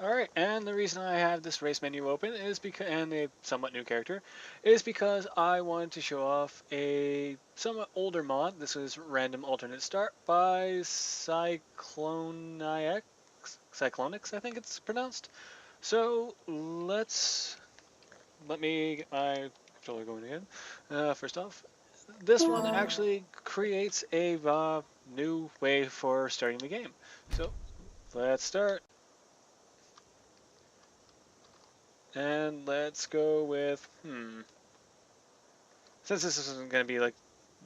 Alright, and the reason I have this race menu open is because, and a somewhat new character, is because I wanted to show off a somewhat older mod. This is Random Alternate Start by Cyclonix, I think it's pronounced. So let me get my controller going again. First off, this one actually creates a new way for starting the game. So let's start. And let's go with, since this isn't going to be like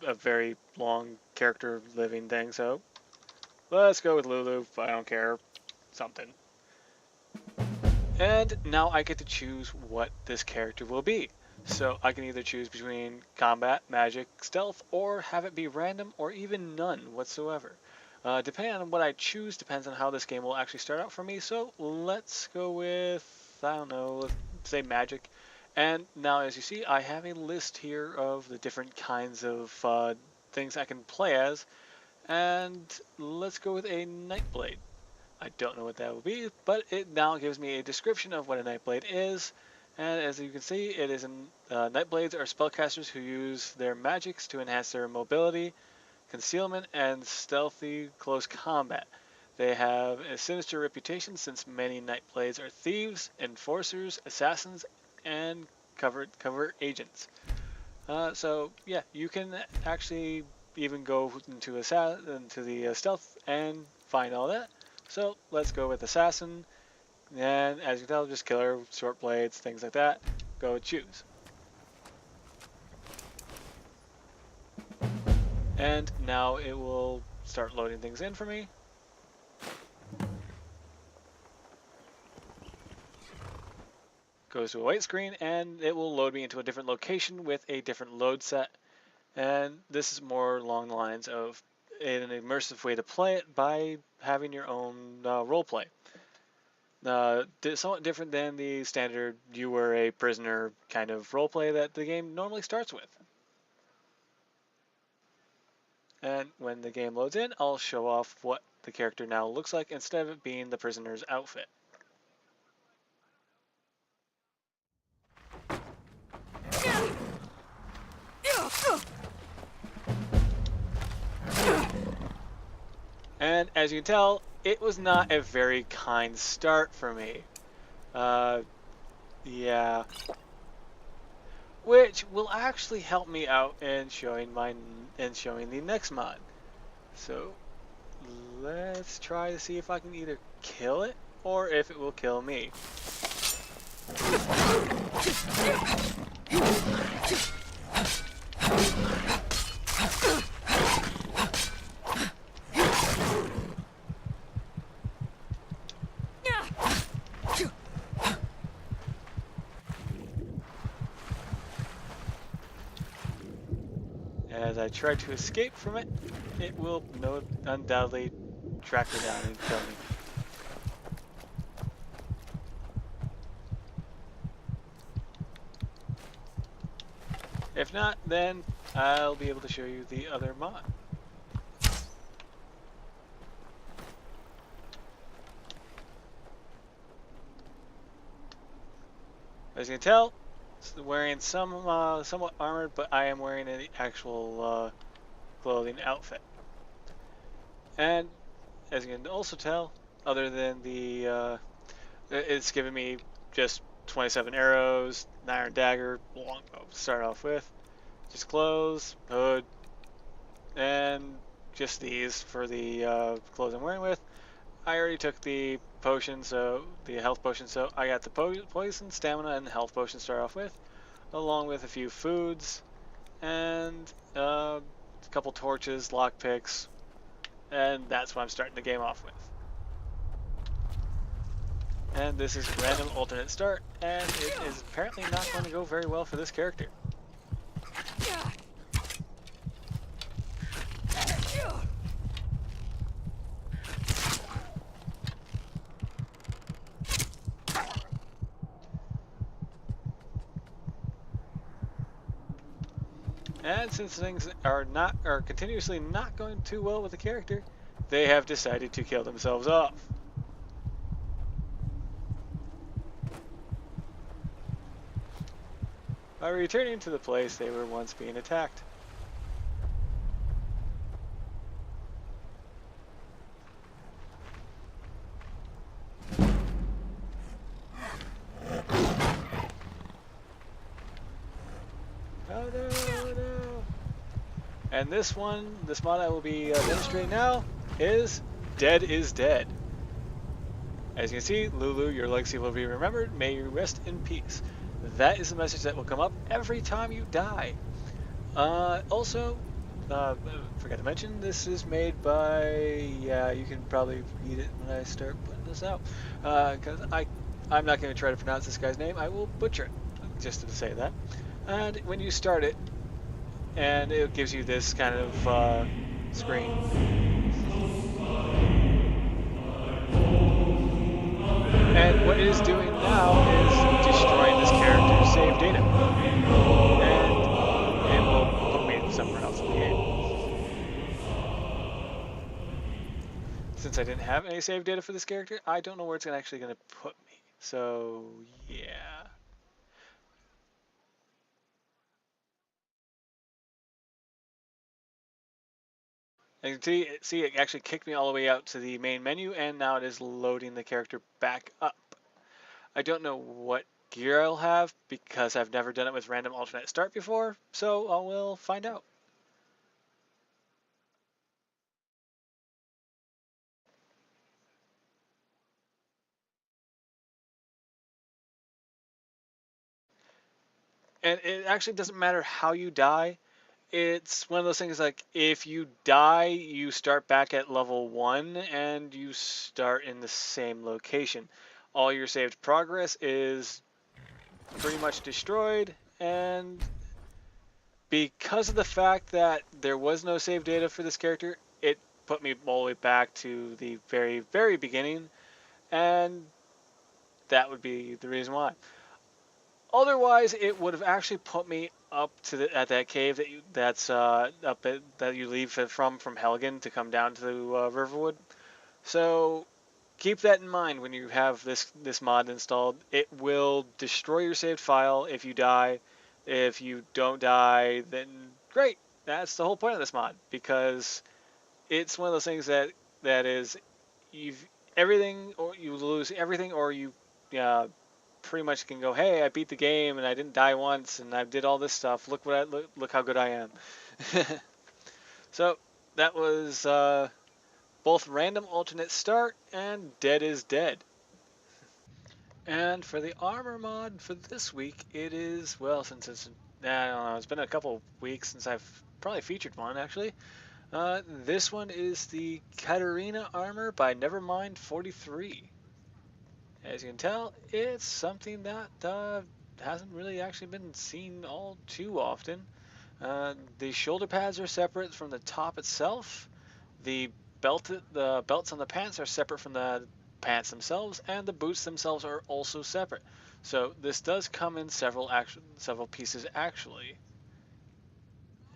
a very long character living thing, so let's go with Lulu. I don't care. Something. And now I get to choose what this character will be. So I can either choose between combat, magic, stealth, or have it be random or even none whatsoever. Depending on what I choose depends on how this game will actually start out for me. So let's go with, I don't know, let's say magic. And now as you see, I have a list here of the different kinds of things I can play as. And let's go with a Nightblade. I don't know what that will be, but it now gives me a description of what a Nightblade is. And as you can see, it is Nightblades are spellcasters who use their magics to enhance their mobility, concealment, and stealthy close combat. They have a sinister reputation since many Nightblades are thieves, enforcers, assassins, and covert agents. So yeah, you can actually even go into the stealth and find all that. So let's go with Assassin, and as you can tell, just killer, short blades, things like that. Go with Choose. And now it will start loading things in for me. Goes to a white screen, and it will load me into a different location with a different load set. And this is more along the lines of an immersive way to play it by having your own roleplay. Somewhat different than the standard you were a prisoner kind of roleplay that the game normally starts with. And when the game loads in, I'll show off what the character now looks like instead of it being the prisoner's outfit. And as you can tell, it was not a very kind start for me. Yeah. Which will actually help me out in showing the next mod. So let's try to see if I can either kill it or if it will kill me. As I try to escape from it, it will undoubtedly track me down and kill me. If not, then I'll be able to show you the other mod. As you can tell, wearing somewhat armored, but I am wearing an actual clothing outfit. And as you can also tell, other than the, it's giving me just 27 arrows, an iron dagger, longbow to start off with, just clothes, hood, and just these for the clothes I'm wearing with. I already took the potion, so the health potion, so I got the poison, stamina, and health potion to start off with, along with a few foods, and a couple torches, lockpicks, and that's what I'm starting the game off with. And this is random alternate start, and it is apparently not going to go very well for this character. And since things are continuously not going too well with the character, they have decided to kill themselves off. by returning to the place they were once being attacked. Oh no, no. And this mod I will be demonstrating now is Dead is Dead. As you can see, Lulu, your legacy will be remembered. May you rest in peace. That is the message that will come up every time you die. Also, forgot to mention, this is made by, yeah, you can probably read it when I start putting this out. Because I'm not going to try to pronounce this guy's name. I will butcher it, just to say that. And when you start it, and it gives you this kind of screen. And what it is doing now is destroying this character's save data. And it will put me somewhere else in the game. Since I didn't have any save data for this character, I don't know where it's actually going to put me. So, yeah. And you can see it actually kicked me all the way out to the main menu, and now it is loading the character back up. I don't know what gear I'll have because I've never done it with random alternate start before, so I will find out. And it actually doesn't matter how you die. It's one of those things like if you die, you start back at level 1 and you start in the same location. All your saved progress is pretty much destroyed, and because of the fact that there was no save data for this character, it put me all the way back to the very, very beginning, and that would be the reason why. Otherwise, it would have actually put me up to at that cave that you leave from Helgen to come down to Riverwood. So keep that in mind when you have this mod installed. It will destroy your saved file if you die. If you don't die, then great. That's the whole point of this mod, because it's one of those things that is you've everything, or you lose everything, or you pretty much can go, hey, I beat the game and I didn't die once and I did all this stuff. Look look how good I am. So that was both random alternate start and Dead is Dead. And for the armor mod for this week, it is, well, since it's, I don't know, it's been a couple weeks since I've probably featured one actually. This one is the Katarina armor by Nevermind 43. As you can tell, it's something that hasn't really actually been seen all too often. The shoulder pads are separate from the top itself. The belts on the pants are separate from the pants themselves, and the boots themselves are also separate. So this does come in several pieces actually,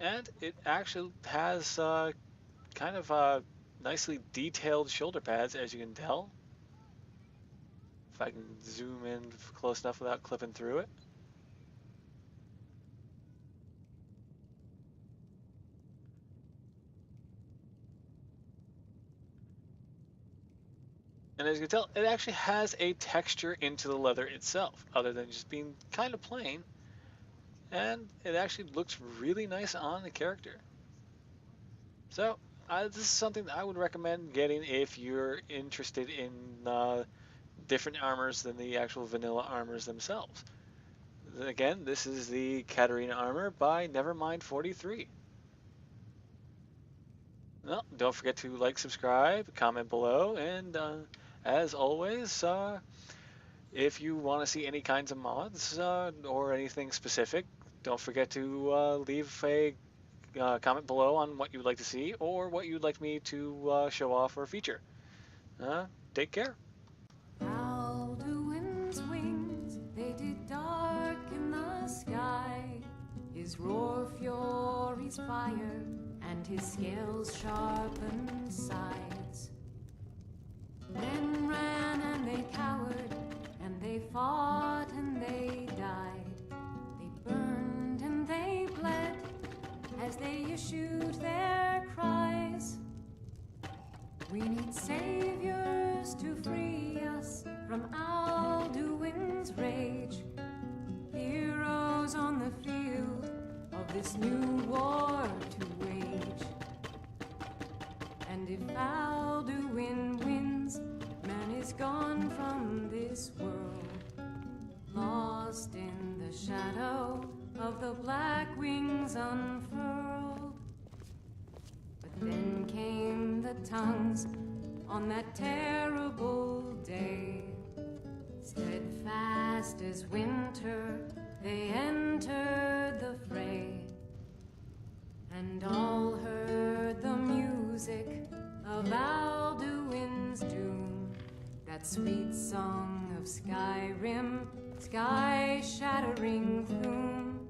and it actually has kind of nicely detailed shoulder pads, as you can tell. If I can zoom in close enough without clipping through it. And as you can tell, it actually has a texture into the leather itself, other than just being kind of plain. And it actually looks really nice on the character. So, this is something that I would recommend getting if you're interested in different armors than the actual vanilla armors themselves. Again, this is the Katarina armor by Nevermind 43. Well, don't forget to like, subscribe, comment below, and as always, if you want to see any kinds of mods or anything specific, don't forget to leave a comment below on what you would like to see or what you'd like me to show off or feature. Take care. How do winds wings, they did darken the sky. His roar furies fire, and his scales sharpened sides. Men ran and they cowered, and they fought and they died. They burned from Alduin's rage. Heroes on the field of this new war to wage. And if Alduin wins, man is gone from this world, lost in the shadow of the black wings unfurled. But then came the tongues on that terrible day. Steadfast as winter, they entered the fray, and all heard the music of Alduin's doom, that sweet song of Skyrim, sky-shattering plume.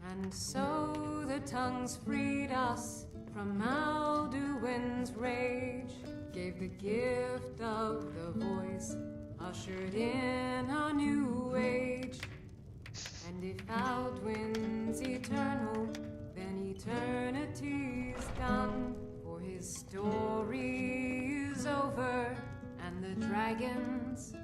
And so the tongues freed us from Alduin's rage, gave the gift of the voice, ushered in a new age. And if Alduin's eternal, then eternity's done, for his story is over, and the dragons